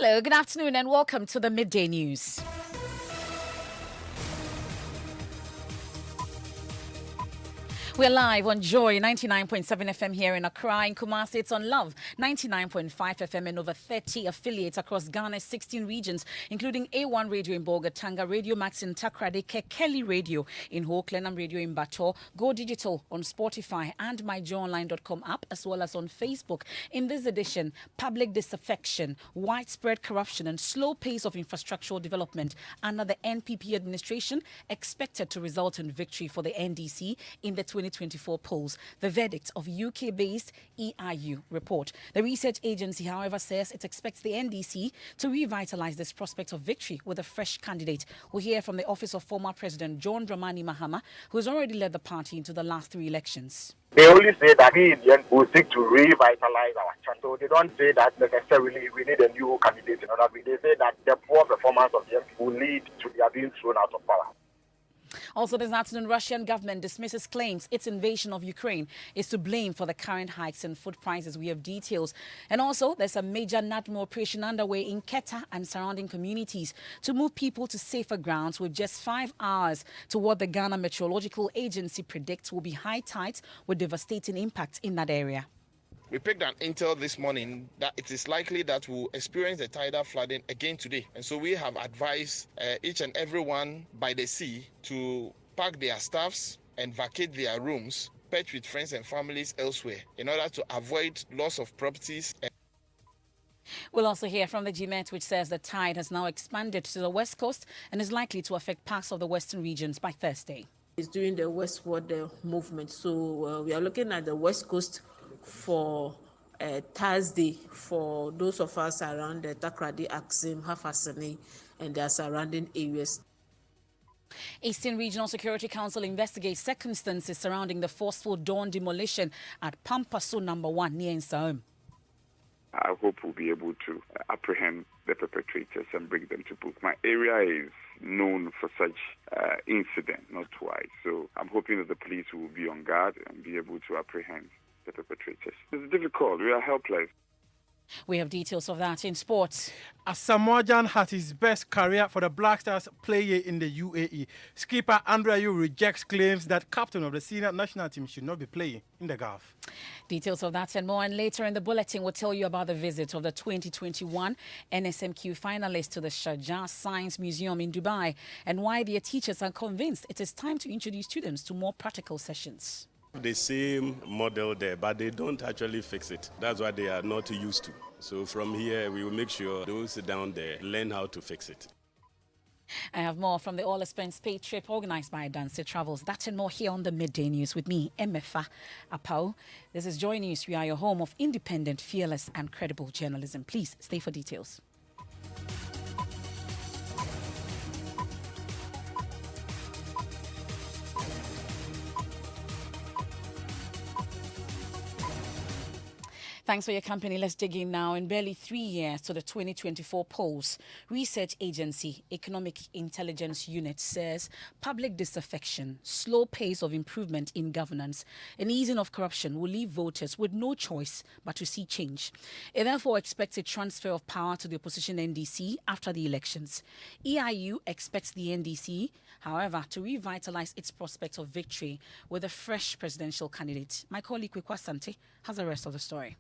Hello, good afternoon, and welcome to the Midday News. We're live on Joy 99.7 FM here in Accra. In Kumasi, it's on Love 99.5 FM and over 30 affiliates across Ghana's 16 regions, including A1 Radio in Bogatanga, Radio Max in Takrade, Kekeli Radio in Ho, Clenham Radio in Bato, Go Digital on Spotify and myjoyonline.com app, as well as on Facebook. In this edition, public disaffection, widespread corruption and slow pace of infrastructural development under the NPP administration expected to result in victory for the NDC in the 2024 polls. The verdict of UK-based EIU report. The research agency, however, says it expects the NDC to revitalize this prospect of victory with a fresh candidate. We'll hear from the office of former President John Dramani Mahama, who has already led the party into the last 3 elections. They only say that we in the end will seek to revitalize our chance. So they don't say that necessarily we need a new candidate in order. They say that the poor performance of the MP will lead to their being thrown out of power. Also this afternoon, Russian government dismisses claims its invasion of Ukraine is to blame for the current hikes in food prices. We have details. And also, there's a major NADMO operation underway in Keta and surrounding communities to move people to safer grounds with just 5 hours to what the Ghana Meteorological Agency predicts will be high tides with devastating impacts in that area. We picked an intel this morning that it is likely that we'll experience the tidal flooding again today. And so we have advised each and everyone by the sea to pack their stuffs and vacate their rooms, perch with friends and families elsewhere in order to avoid loss of properties. We'll also hear from the GMET, which says the tide has now expanded to the west coast and is likely to affect parts of the western regions by Thursday. It's doing the westward movement. So we are looking at the west coast for Thursday for those of us around the Takrade, Axim, Hafasani, and their surrounding areas. Eastern Regional Security Council investigates circumstances surrounding the forceful dawn demolition at Pampaso No. 1 near Nsaum. I hope we'll be able to apprehend the perpetrators and bring them to book. My area is known for such incident, not twice. So I'm hoping that the police will be on guard and be able to apprehend the perpetrators. It's difficult. We are helpless. We have details of that in sports. Asamoah had his best career for the Black Stars player in the UAE. Skipper Andre Ayew rejects claims that captain of the senior national team should not be playing in the Gulf. Details of that and more. And later in the bulletin, we'll tell you about the visit of the 2021 NSMQ finalists to the Sharjah Science Museum in Dubai and why their teachers are convinced it is time to introduce students to more practical sessions. The same model there, but they don't actually fix it. That's what they are not used to. So from here, we will make sure those down there learn how to fix it. I have more from the all-expense paid trip organized by Dancy Travels. That and more here on the Midday News with me, Emefa, Apawu. This is Joy News. We are your home of independent, fearless and credible journalism. Please stay for details. Thanks for your company. Let's dig in now. In barely 3 years to the 2024 polls, research agency Economic Intelligence Unit says public disaffection, slow pace of improvement in governance, and easing of corruption will leave voters with no choice but to see change. It therefore expects a transfer of power to the opposition NDC after the elections. EIU expects the NDC, however, to revitalize its prospect of victory with a fresh presidential candidate. My colleague Kwekwa Sante has the rest of the story.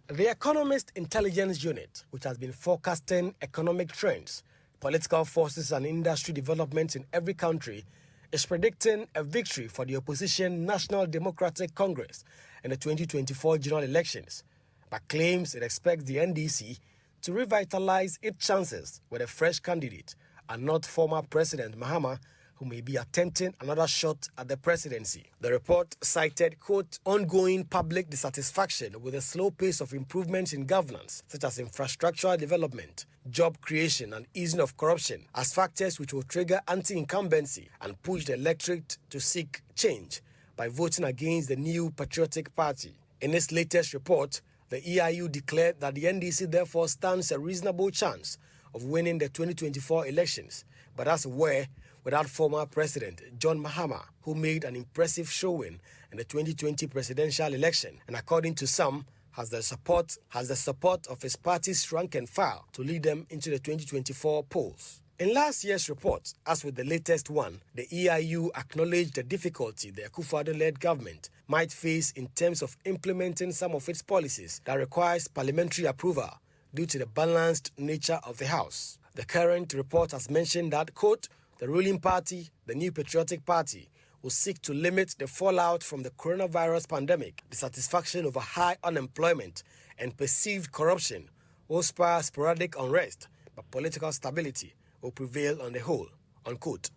The Economist Intelligence Unit, which has been forecasting economic trends, political forces and industry developments in every country, is predicting a victory for the opposition National Democratic Congress in the 2024 general elections, but claims it expects the NDC to revitalize its chances with a fresh candidate and not former President Mahama, who may be attempting another shot at the presidency. The report cited, quote, ongoing public dissatisfaction with the slow pace of improvements in governance, such as infrastructural development, job creation, and easing of corruption, as factors which will trigger anti-incumbency and push the electorate to seek change by voting against the new Patriotic Party. In its latest report, the EIU declared that the NDC therefore stands a reasonable chance of winning the 2024 elections, but as were without former President John Mahama, who made an impressive showing in the 2020 presidential election, and according to some, has the support of his party's rank and file to lead them into the 2024 polls. In last year's report, as with the latest one, the EIU acknowledged the difficulty the Akufo-Addo-led government might face in terms of implementing some of its policies that requires parliamentary approval due to the balanced nature of the House. The current report has mentioned that, quote, the ruling party, the New Patriotic Party, will seek to limit the fallout from the coronavirus pandemic. Dissatisfaction over high unemployment and perceived corruption will spur sporadic unrest, but political stability will prevail on the whole, unquote.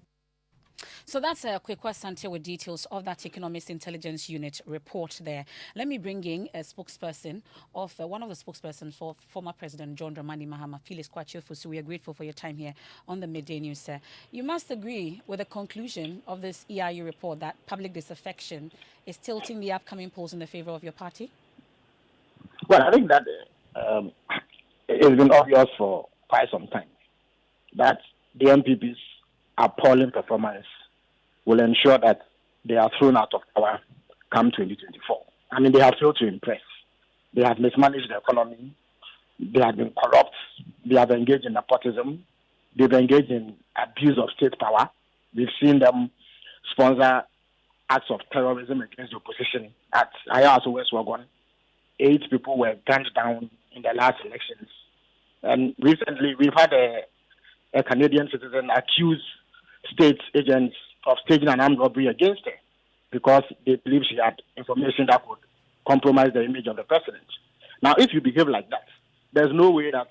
So that's a quick question with details of that Economist Intelligence Unit report there. Let me bring in a spokesperson of one of the spokespersons for former President John Dramani Mahama, Phyllis Kwachiofusu. We are grateful for your time here on the Midday News, sir. You must agree with the conclusion of this EIU report that public disaffection is tilting the upcoming polls in the favor of your party? Well, I think that it's been obvious for quite some time that the MPP's appalling performance will ensure that they are thrown out of power come 2024. I mean, they have failed to impress. They have mismanaged the economy. They have been corrupt. They have engaged in nepotism. They've engaged in abuse of state power. We've seen them sponsor acts of terrorism against the opposition at Ayaso West Wagon. 8 people were gunned down in the last elections. And recently, we've had a Canadian citizen accuse state agents of staging an armed robbery against her because they believe she had information that could compromise the image of the president. Now, if you behave like that, there's no way that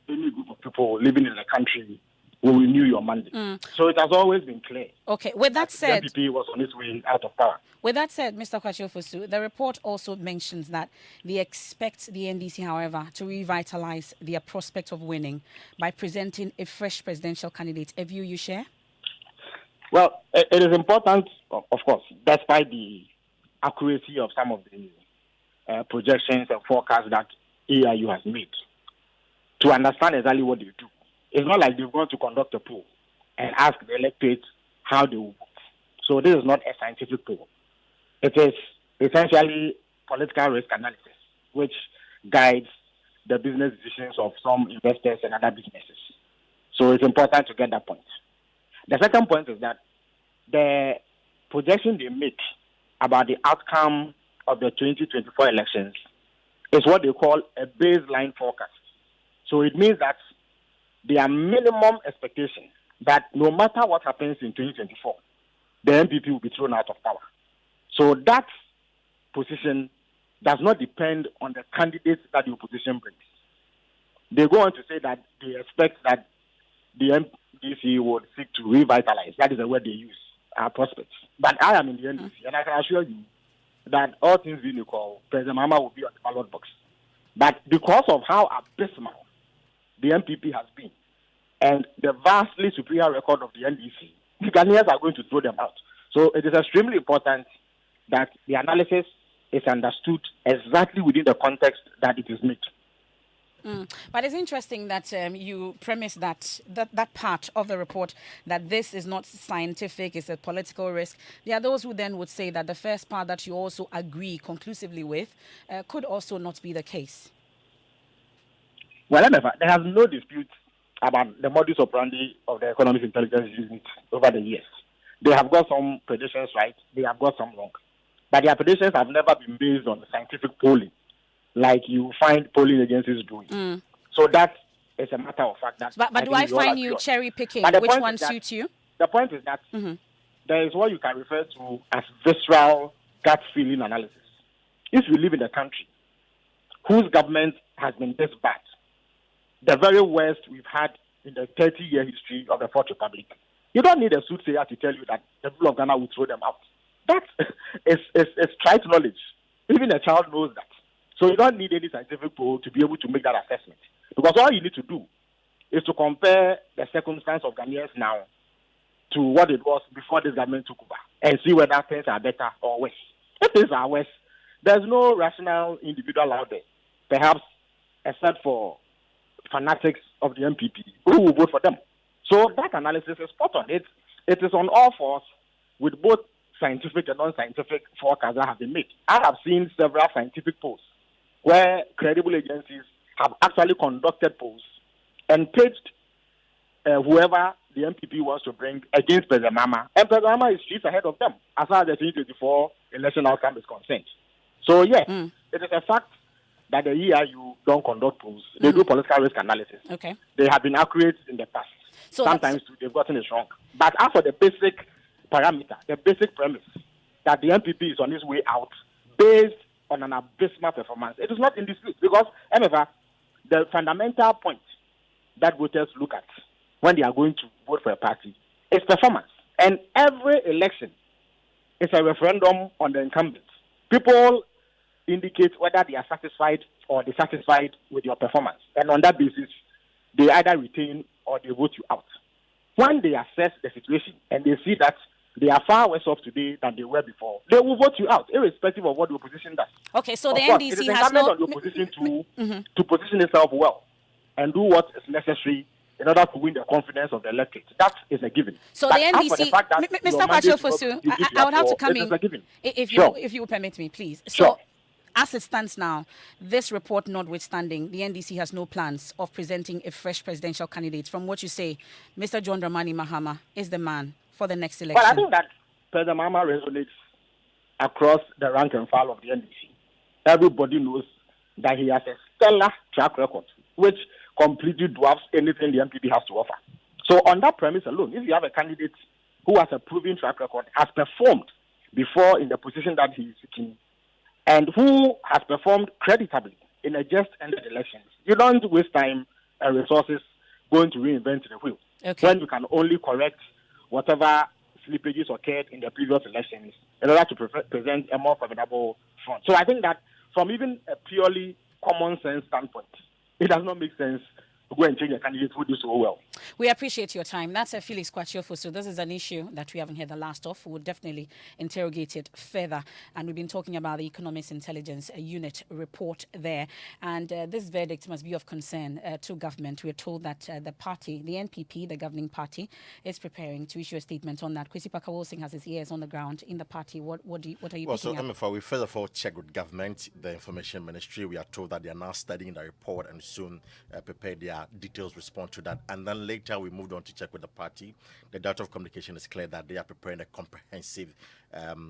any group of people living in the country will renew your mandate. So it has always been clear. Okay, with that said, the MPP was on its way out of power. With that said, Mr. Kwachiofusu, the report also mentions that they expect the NDC, however, to revitalize their prospect of winning by presenting a fresh presidential candidate. A view you share? Well, it is important, of course, despite the accuracy of some of the projections and forecasts that EIU has made, to understand exactly what they do. It's not like they're going to conduct a poll and ask the electorate how they will vote. So this is not a scientific poll. It is essentially political risk analysis, which guides the business decisions of some investors and other businesses. So it's important to get that point. The second point is that the projection they make about the outcome of the 2024 elections is what they call a baseline forecast. So it means that their minimum expectation that no matter what happens in 2024, the MPP will be thrown out of power. So that position does not depend on the candidates that the opposition brings. They go on to say that they expect that the NDC would seek to revitalize. That is the word they use, our prospects. But I am in the NDC, and I can assure you that all things being equal, President Mahama will be on the ballot box. But because of how abysmal the MPP has been, and the vastly superior record of the NDC, the Ghanaians are going to throw them out. So it is extremely important that the analysis is understood exactly within the context that it is made. But it's interesting that you premise that part of the report that this is not scientific, it's a political risk. There are those who then would say that the first part that you also agree conclusively with could also not be the case. Well, Emefa, there has no dispute about the modus operandi of the Economic Intelligence Unit over the years. They have got some predictions right, they have got some wrong. But their predictions have never been based on scientific polling, like you find polling agencies doing. So that is a matter of fact. But do I find you cherry picking which one suits you? The point is that there is what you can refer to as visceral gut feeling analysis. If you live in a country whose government has been this bad, the very worst we've had in the 30-year history of the Fourth Republic, you don't need a soothsayer to tell you that the people of Ghana will throw them out. That is trite knowledge. Even a child knows that. So you don't need any scientific poll to be able to make that assessment. Because all you need to do is to compare the circumstance of Ghanaians now to what it was before this government took over and see whether things are better or worse. If things are worse, there's no rational individual out there, perhaps except for fanatics of the MPP who will vote for them. So that analysis is spot on. It is on all fours with both scientific and non-scientific forecasts that have been made. I have seen several scientific polls where credible agencies have actually conducted polls and pitched whoever the MPP wants to bring against President Mahama. And President Mahama is streets ahead of them as far as the 2024 election outcome is concerned. So, yes, it is a fact that the EIU don't conduct polls. They do political risk analysis. Okay. They have been accurate in the past. So sometimes they've gotten it wrong. But as for the basic parameter, the basic premise that the MPP is on its way out based on an abysmal performance, it is not in dispute because, Emefa, the fundamental point that voters look at when they are going to vote for a party is performance. And every election is a referendum on the incumbents. People indicate whether they are satisfied or dissatisfied with your performance. And on that basis, they either retain or they vote you out. When they assess the situation and they see that they are far worse off today than they were before, they will vote you out, irrespective of what the opposition does. Okay, so of the course, NDC it is has incumbent on the opposition to position itself well and do what is necessary in order to win the confidence of the electorate. That is a given. So but the NDC, Mr. Kwachofosu, I would have to come in if you will permit me, please. So, as it stands now, this report notwithstanding, the NDC has no plans of presenting a fresh presidential candidate. From what you say, Mr. John Dramani Mahama is the man for the next election. Well, I think that President Mahama resonates across the rank and file of the NDC. Everybody knows that he has a stellar track record, which completely dwarfs anything the MPP has to offer. So on that premise alone, if you have a candidate who has a proven track record, has performed before in the position that he is seeking, and who has performed creditably in a just-ended elections, you don't waste time and resources going to reinvent the wheel when you can only correct whatever slippages occurred in the previous elections in order to present a more formidable front. So I think that from even a purely common sense standpoint, it does not make sense to go and change a candidate who do so well. We appreciate your time. That's Felix Kwachofosu. So this is an issue that we haven't heard the last of. We'll definitely interrogate it further. And we've been talking about the Economics Intelligence Unit report there. And this verdict must be of concern to government. We're told that the party, the NPP, the governing party, is preparing to issue a statement on that. Kwesi Pakawosing has his ears on the ground in the party. What are you picking up? So, Emefa, we first of all check with government, the information ministry. We are told that they are now studying the report and soon prepare their details respond to that. And then later we moved on to check with the party. The Director of Communication is clear that they are preparing a comprehensive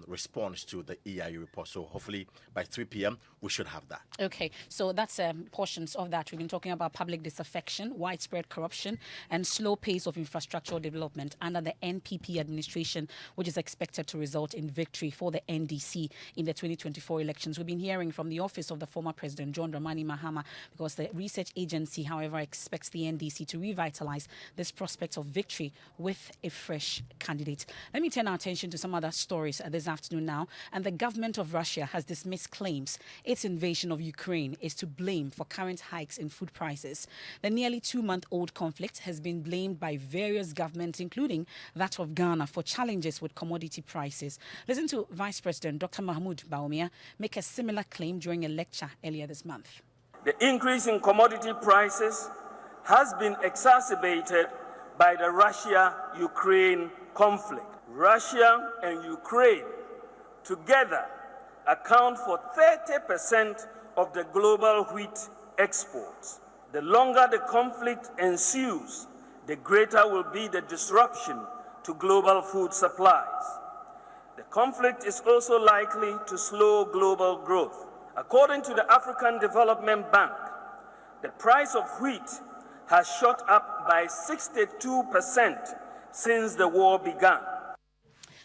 response to the EIU report. So hopefully by 3 p.m. we should have that. Okay, so that's portions of that. We've been talking about public disaffection, widespread corruption, and slow pace of infrastructural development under the NPP administration, which is expected to result in victory for the NDC in the 2024 elections. We've been hearing from the office of the former president, John Dramani Mahama, because the research agency, however, expects the NDC to revitalize this prospect of victory with a fresh candidate. Let me turn our attention to some other stories this afternoon now. And the government of Russia has dismissed claims its invasion of Ukraine is to blame for current hikes in food prices. The nearly 2-month-old conflict has been blamed by various governments, including that of Ghana, for challenges with commodity prices. Listen to Vice President Dr. Mahmoud Bawumia make a similar claim during a lecture earlier this month. The increase in commodity prices has been exacerbated by the Russia-Ukraine conflict. Russia and Ukraine together account for 30% of the global wheat exports. The longer the conflict ensues, the greater will be the disruption to global food supplies. The conflict is also likely to slow global growth. According to the African Development Bank, the price of wheat has shot up by 62% since the war began.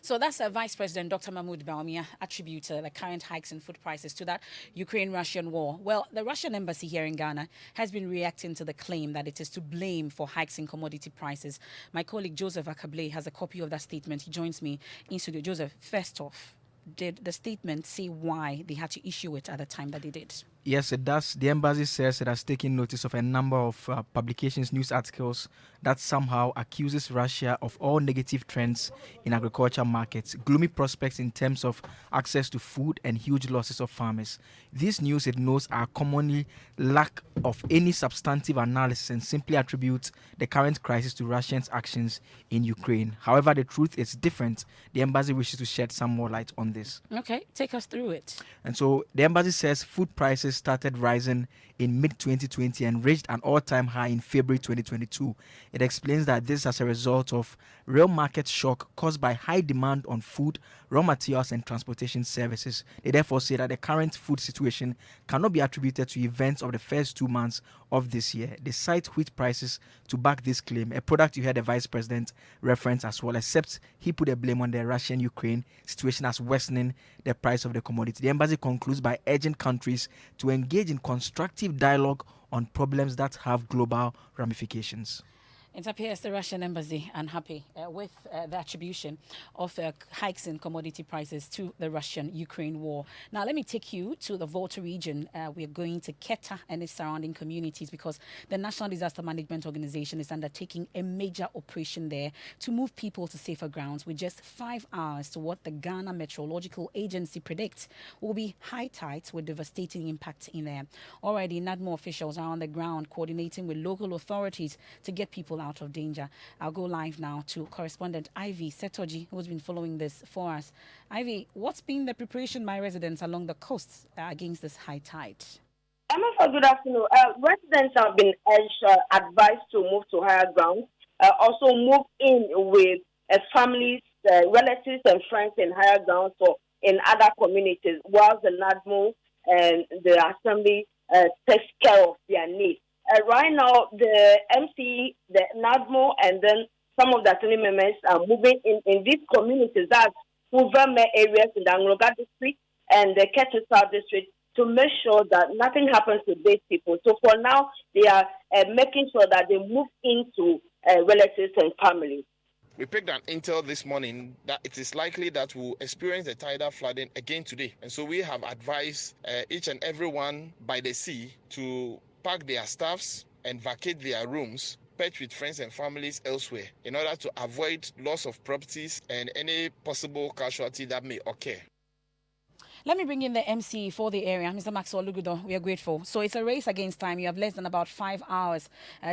So that's Vice President Dr. Mahmoud Bawumia attributed the current hikes in food prices to that Ukraine-Russian war. Well, the Russian embassy here in Ghana has been reacting to the claim that it is to blame for hikes in commodity prices. My colleague Joseph Akable has a copy of that statement. He joins me in studio. Joseph, first off, did the statement say why they had to issue it at the time that they did? Yes, it does. The embassy says it has taken notice of a number of publications, news articles that somehow accuses Russia of all negative trends in agriculture markets, gloomy prospects in terms of access to food, and huge losses of farmers. These news, it knows, are commonly lack of any substantive analysis and simply attribute the current crisis to Russia's actions in Ukraine. However, the truth is different. The embassy wishes to shed some more light on this. Okay, take us through it. And so the embassy says food prices prices started rising in mid-2020 and reached an all-time high in February 2022. It explains that this is as a result of real market shock caused by high demand on food, raw materials, and transportation services. They therefore say that the current food situation cannot be attributed to events of the first 2 months of this year. They cite wheat prices to back this claim, a product you heard the Vice President reference as well, except he put the blame on the Russian-Ukraine situation as worsening the price of the commodity. The embassy concludes by urging countries to engage in constructive dialogue on problems that have global ramifications. It appears the Russian embassy unhappy with the attribution of hikes in commodity prices to the Russian-Ukraine war. Now, let me take you to the Volta region. We're going to Keta and its surrounding communities because the National Disaster Management Organization is undertaking a major operation there to move people to safer grounds with just 5 hours to what the Ghana Meteorological Agency predicts will be high tides with devastating impact in there. Already, NADMO officials are on the ground coordinating with local authorities to get people out of danger. I'll go live now to correspondent Ivy Setoji, who's been following this for us. Ivy, what's been the preparation by residents along the coast against this high tide? Emefa, good afternoon. Residents have been advised to move to higher ground, also move in with families, relatives and friends in higher ground or in other communities, while the NADMO and the Assembly takes care of their needs. Right now, the MC, the NADMO, and then some of the Assembly members are moving in these communities, that's Hoover areas in the Angroga district and the Ketu South district, to make sure that nothing happens to these people. So for now, they are making sure that they move into relatives and families. We picked an intel this morning that it is likely that we'll experience a tidal flooding again today. And so we have advised each and everyone by the sea to pack their staffs and vacate their rooms, perch with friends and families elsewhere in order to avoid loss of properties and any possible casualty that may occur. Let me bring in the MC for the area, Mr. Maxwell Lugudo. We are grateful. So it's a race against time. You have less than about 5 hours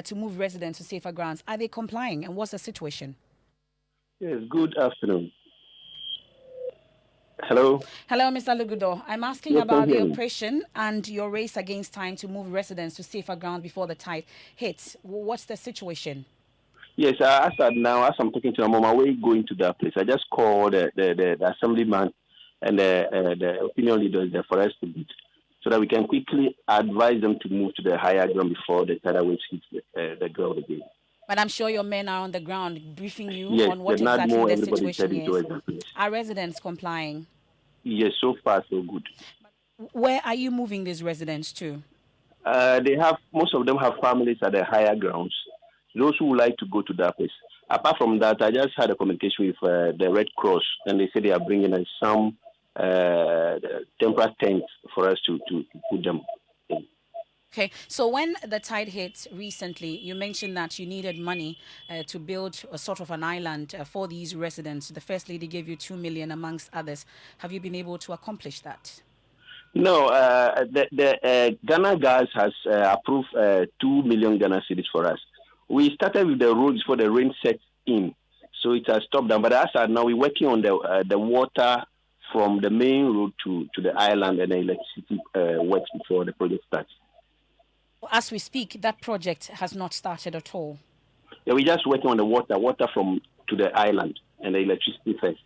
to move residents to safer grounds. Are they complying, and what's the situation? Yes, good afternoon. Hello. Hello, Mr. Lugudo. I'm asking about the operation and your race against time to move residents to safer ground before the tide hits. What's the situation? Yes, as I'm talking to you, I'm on my way going to that place. I just called the assemblyman and the opinion leaders there for us to meet so that we can quickly advise them to move to the higher ground before the tidal waves hit the ground again. But I'm sure your men are on the ground briefing you on what exactly the situation is. Are residents complying? Yes, so far so good. Where are you moving these residents to? Most of them have families at the higher grounds. Those who would like to go to that place. Apart from that, I just had a communication with the Red Cross, and they said they are bringing in some temporary tents for us to put them in. Okay, so when the tide hit recently, you mentioned that you needed money to build a sort of an island for these residents. The First Lady gave you 2 million amongst others. Have you been able to accomplish that? No, the Ghana Gas has approved 2 million Ghana cedis for us. We started with the roads for the rain set in, so it has stopped down. But as of now, we're working on the water from the main road to the island, and the electricity works before the project starts. As we speak, that project has not started at all. Yeah, we're just working on the water from to the island and the electricity first.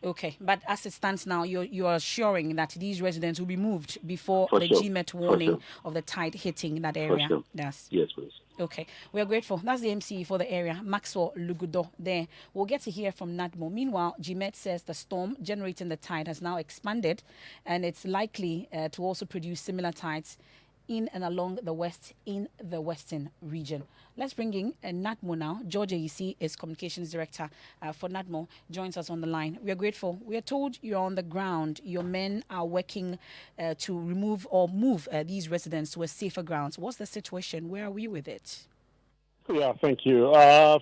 Okay, but as it stands now, you are assuring that these residents will be moved before the GMET warning of the tide hitting that area. Yes, please. Okay, we are grateful. That's the MC for the area, Maxwell Lugudo there. We'll get to hear from NADMO. Meanwhile, GMET says the storm generating the tide has now expanded, and it's likely to also produce similar tides in and along the west in the western region. Let's bring in NADMO now. George Ayisi is Communications Director for NADMO, joins us on the line. We are grateful. We are told you're on the ground. Your men are working to remove or move these residents to a safer grounds. What's the situation? Where are we with it? Yeah, thank you.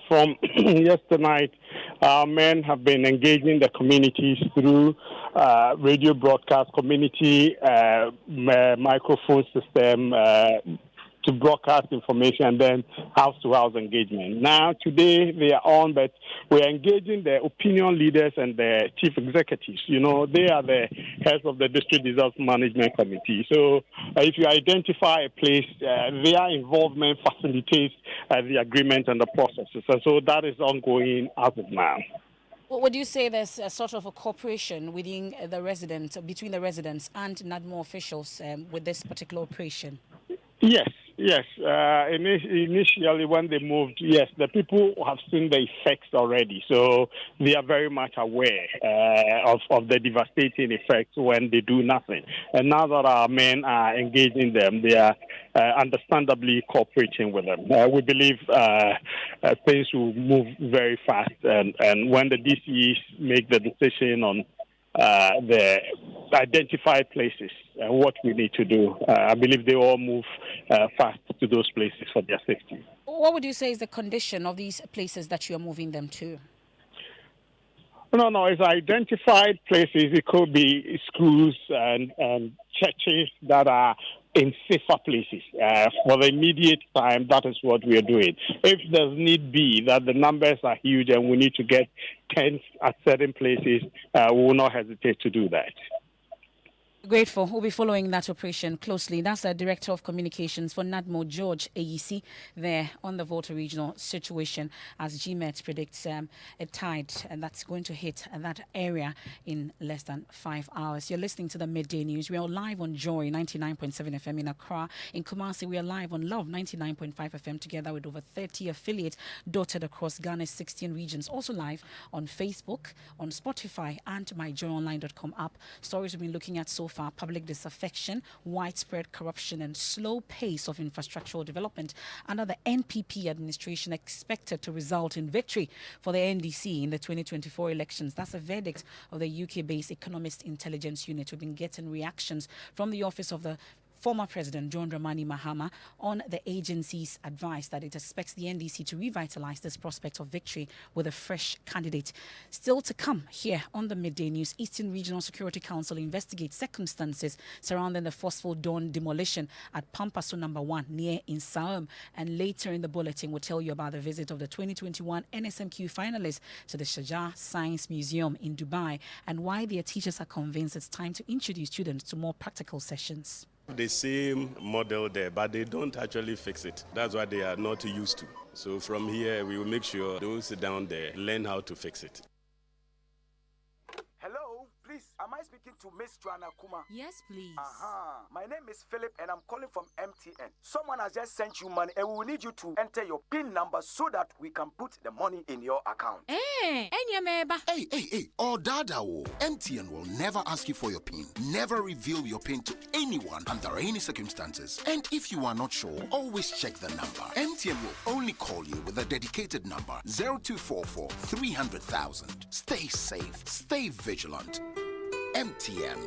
From yesterday night, our men have been engaging the communities through radio broadcast, community microphone system, to broadcast information and then house-to-house engagement. Now, today they are on, but we're engaging the opinion leaders and the chief executives. You know, they are the heads of the district disaster management committee. So if you identify a place, their involvement facilitates the agreement and the processes. And so that is ongoing as of now. Well, would you say there's a sort of a cooperation within the residents, between the residents and NADMO officials with this particular operation? Yes. Initially, when they moved, yes, the people have seen the effects already, so they are very much aware of the devastating effects when they do nothing. And now that our men are engaging them, they are understandably cooperating with them. We believe things will move very fast, and when the DCEs make the decision on the identified places and what we need to do, I believe they all move fast to those places for their safety. What would you say is the condition of these places that you are moving them to? No, it's identified places. It could be schools and churches that are in safer places. For the immediate time, that is what we are doing. If there's need be that the numbers are huge and we need to get tents at certain places, we will not hesitate to do that. Grateful. We'll be following that operation closely. That's the Director of Communications for NADMO, George AEC, there on the Volta regional situation as GMET predicts a tide and that's going to hit that area in less than 5 hours. You're listening to the Midday News. We are live on Joy 99.7 FM in Accra. In Kumasi, we are live on Love 99.5 FM together with over 30 affiliates dotted across Ghana's 16 regions. Also live on Facebook, on Spotify and myjoyonline.com app. Stories we've been looking at so far: public disaffection, widespread corruption and slow pace of infrastructural development under the NPP administration expected to result in victory for the NDC in the 2024 elections. That's a verdict of the UK-based Economist Intelligence Unit. We've been getting reactions from the office of the former President John Dramani Mahama on the agency's advice that it expects the NDC to revitalize this prospect of victory with a fresh candidate. Still to come here on the Midday News, Eastern Regional Security Council investigates circumstances surrounding the forceful dawn demolition at Pampaso No. 1 near Insaum. And later in the bulletin, we'll tell you about the visit of the 2021 NSMQ finalists to the Sharjah Science Museum in Dubai and why their teachers are convinced it's time to introduce students to more practical sessions. The same model there, but they don't actually fix it. That's what they are not used to. So from here, we will make sure those down there learn how to fix it. Hello, please, am I speaking to Miss Joanna Kuma? Yes, please. My name is Philip and I'm calling from MTN. Someone has just sent you money and we will need you to enter your PIN number so that we can put the money in your account. Hey, oh dada, MTN will never ask you for your PIN. Never reveal your PIN to anyone under any circumstances. And if you are not sure, always check the number. MTN will only call you with a dedicated number, 0244 300,000. Stay safe, stay vigilant. MTN.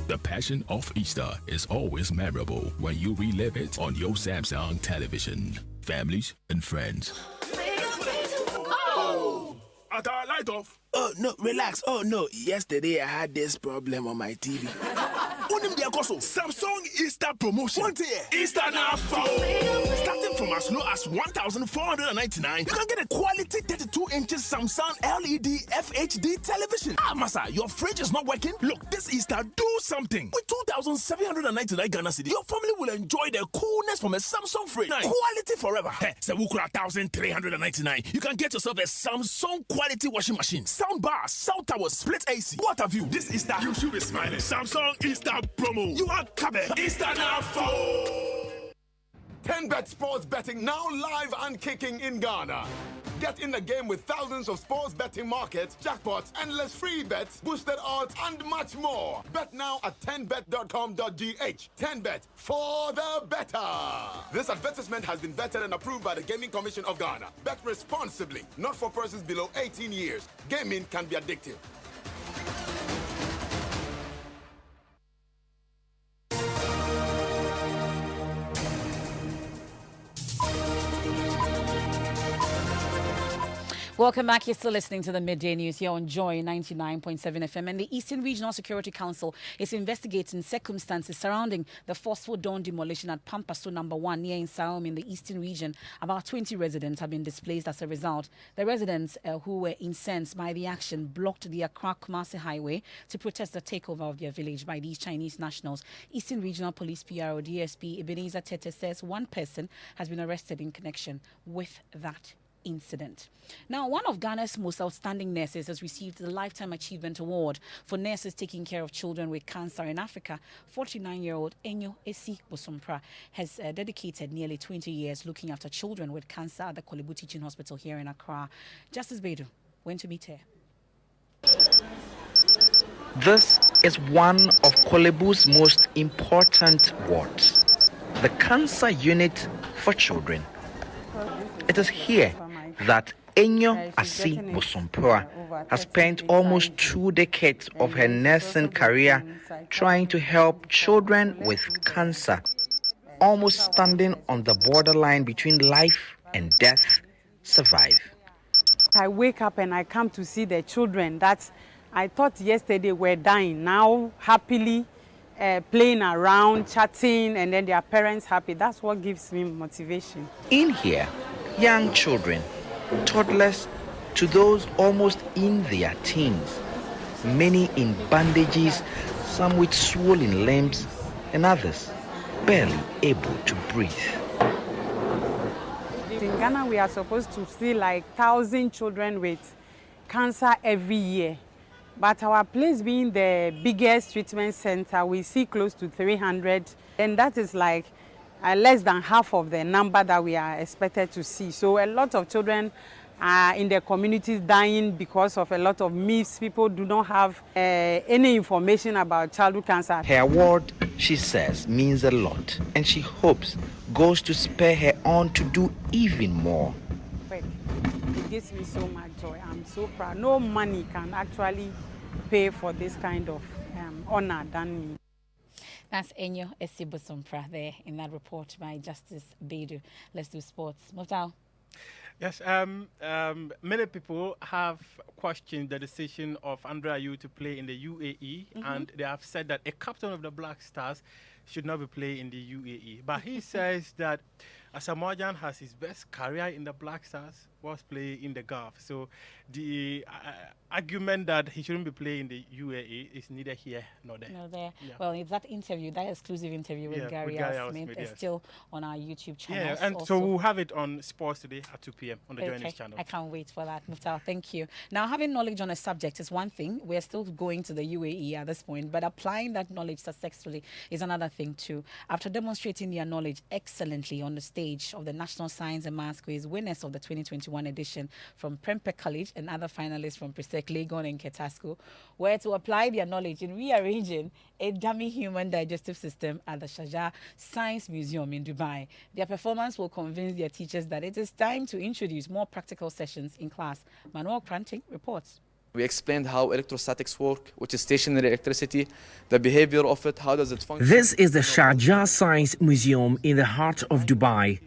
The passion of Easter is always memorable when you relive it on your Samsung television. Families and friends. At our light off. Oh, no, relax. Oh, no. Yesterday I had this problem on my TV. Samsung Easter promotion. Easter now fall. Starting from as low as 1,499, you can get a quality 32 inches Samsung LED FHD television. Masa, your fridge is not working? Look, this Easter, do something. With 2,799 Ghana cedi, your family will enjoy the coolness from a Samsung fridge. Quality forever. So 1,399. You can get yourself a Samsung quality washing machine, soundbar, sound tower, split AC, water view. This Easter, you should be smiling. Samsung Easter promo. You are covered. Easter now for 10Bet Sports Betting now live and kicking in Ghana. Get in the game with thousands of sports betting markets, jackpots, endless free bets, boosted odds, and much more. Bet now at 10bet.com.gh. 10Bet for the better. This advertisement has been vetted and approved by the Gaming Commission of Ghana. Bet responsibly, not for persons below 18 years. Gaming can be addictive. Welcome back. You're still listening to the Midday News here on Joy 99.7 FM. And the Eastern Regional Security Council is investigating circumstances surrounding the forceful dawn demolition at Pampaso No. 1 near Insaum in the Eastern Region. About 20 residents have been displaced as a result. The residents who were incensed by the action blocked the Accra-Kumasi Highway to protest the takeover of their village by these Chinese nationals. Eastern Regional Police PRO DSP Ebenezer Tete says one person has been arrested in connection with that incident. Now, one of Ghana's most outstanding nurses has received the Lifetime Achievement Award for nurses taking care of children with cancer in Africa. 49-year-old Enyo Esi Bosompra has dedicated nearly 20 years looking after children with cancer at the Kolebu Teaching Hospital here in Accra. Justice Bedu went to meet her. This is one of Kolebu's most important wards, the Cancer Unit for Children. It is here that Enyo Asi Bosompra has spent almost 2 decades of her nursing career trying to help children with cancer, almost standing on the borderline between life and death, survive. I wake up and I come to see the children that I thought yesterday were dying, now happily playing around, chatting, and then their parents happy. That's what gives me motivation. In here, young children, toddlers to those almost in their teens, many in bandages, some with swollen limbs, and others barely able to breathe. In Ghana, we are supposed to see like 1,000 children with cancer every year. But our place being the biggest treatment center, we see close to 300, and that is like less than half of the number that we are expected to see. So a lot of children are in their communities dying because of a lot of myths. People do not have any information about childhood cancer. Her award, she says, means a lot, and she hopes goes to spur her on to do even more. It gives me so much joy. I'm so proud. No money can actually pay for this kind of honor than me. That's Enyo Esi Bosompra there in that report by Justice Bedu. Let's do sports. Motao. Yes, many people have questioned the decision of Andre Ayew to play in the UAE, and they have said that a captain of the Black Stars should not be playing in the UAE. But he says that Asamoah Gyan has his best career in the Black Stars was playing in the Gulf. So the argument that he shouldn't be playing in the UAE is neither here nor there. No, there. Yeah. Well, it's that interview, that exclusive interview with Gary Smith is still on our YouTube channel. Yeah, and also, so we'll have it on Sports Today at 2 p.m. on the Joy News channel. I can't wait for that, Muftal. Thank you. Now, having knowledge on a subject is one thing. We're still going to the UAE at this point, but applying that knowledge successfully is another thing too. After demonstrating their knowledge excellently on the stage of the National Science and Maths Quiz, winners of the 2021 edition from Prempeh College and other finalists from Presec, Legon and Ketasco were to apply their knowledge in rearranging a dummy human digestive system at the Sharjah Science Museum in Dubai. Their performance will convince their teachers that it is time to introduce more practical sessions in class. Manuel Kranting reports. We explained how electrostatics work, which is stationary electricity, the behavior of it, how does it function. This is the Sharjah Science Museum in the heart of Dubai.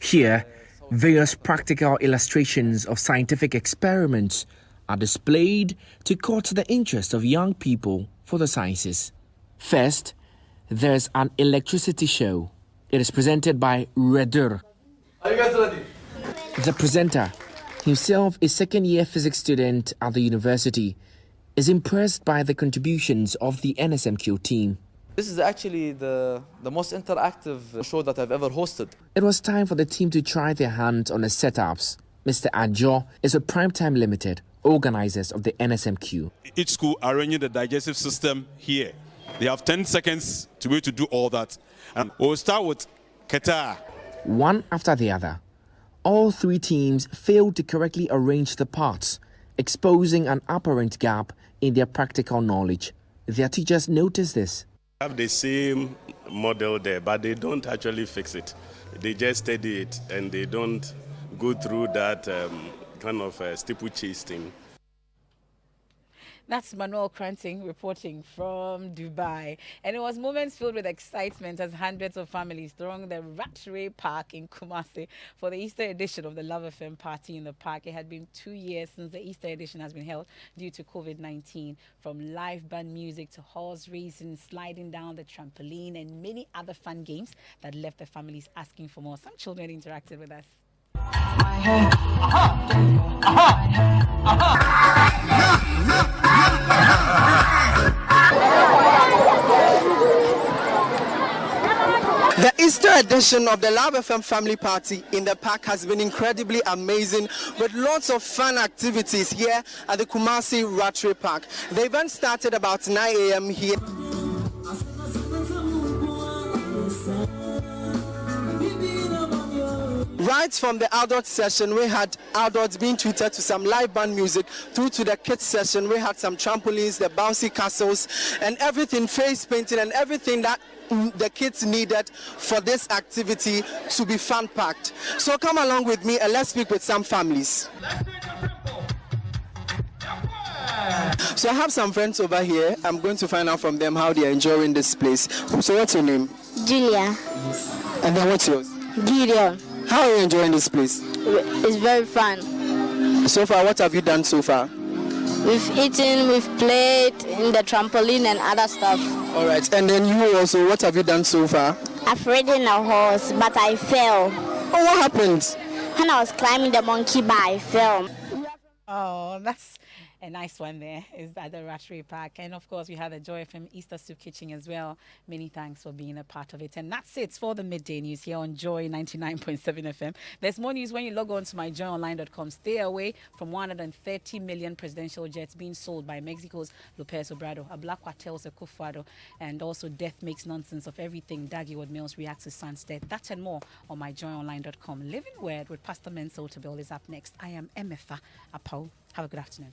Here, various practical illustrations of scientific experiments are displayed to court the interest of young people for the sciences. First, there's an electricity show. It is presented by Redur. Are you guys ready? The presenter, himself a second-year physics student at the university, is impressed by the contributions of the NSMQ team. This is actually the most interactive show that I've ever hosted. It was time for the team to try their hands on the setups. Mr. Ajo is with Primetime Limited, organizers of the NSMQ. Each school arranging the digestive system here. They have 10 seconds to be able to do all that. And we'll start with Qatar. One after the other, all three teams failed to correctly arrange the parts, exposing an apparent gap in their practical knowledge. Their teachers noticed this. Have the same model there, but they don't actually fix it. They just study it and they don't go through that kind of steeplechase thing. That's Manuel Cranting reporting from Dubai. And it was moments filled with excitement as hundreds of families thronged the Rattray Park in Kumasi for the Easter edition of the Love FM party in the park. It had been 2 years since the Easter edition has been held due to COVID-19. From live band music to horse racing, sliding down the trampoline, and many other fun games that left the families asking for more. Some children interacted with us. The Easter edition of the Love FM family party in the park has been incredibly amazing with lots of fun activities here at the Kumasi Rattray Park. The event started about 9 a.m. here. Right from the adult session, we had adults being treated to some live band music, through to the kids session, we had some trampolines, the bouncy castles, and everything, face painting, and everything that the kids needed for this activity to be fun-packed. So come along with me and let's speak with some families. So I have some friends over here. I'm going to find out from them how they're enjoying this place. So what's your name? Julia. And then what's yours? Gideon. How are you enjoying this place? It's very fun. So far, what have you done so far? We've eaten, we've played in the trampoline and other stuff. All right, and then you also, what have you done so far? I've ridden a horse, but I fell. Oh, what happened? When I was climbing the monkey bar, I fell. Oh, that's a nice one there, is at the Rattray Park. And of course, we had the Joy FM Easter Soup Kitchen as well. Many thanks for being a part of it. And that's it for the midday news here on Joy 99.7 FM. There's more news when you log on to myjoyonline.com. Stay away from 130 million presidential jets being sold by Mexico's Lopez Obrador. Ablakwa tells Akufo-Addo, and also death makes nonsense of everything. Daggy Ward Mills reacts to son's death. That and more on myjoyonline.com. Living Word with Pastor Mensa Otabil is up next. I am Emefa Apawu. Have a good afternoon.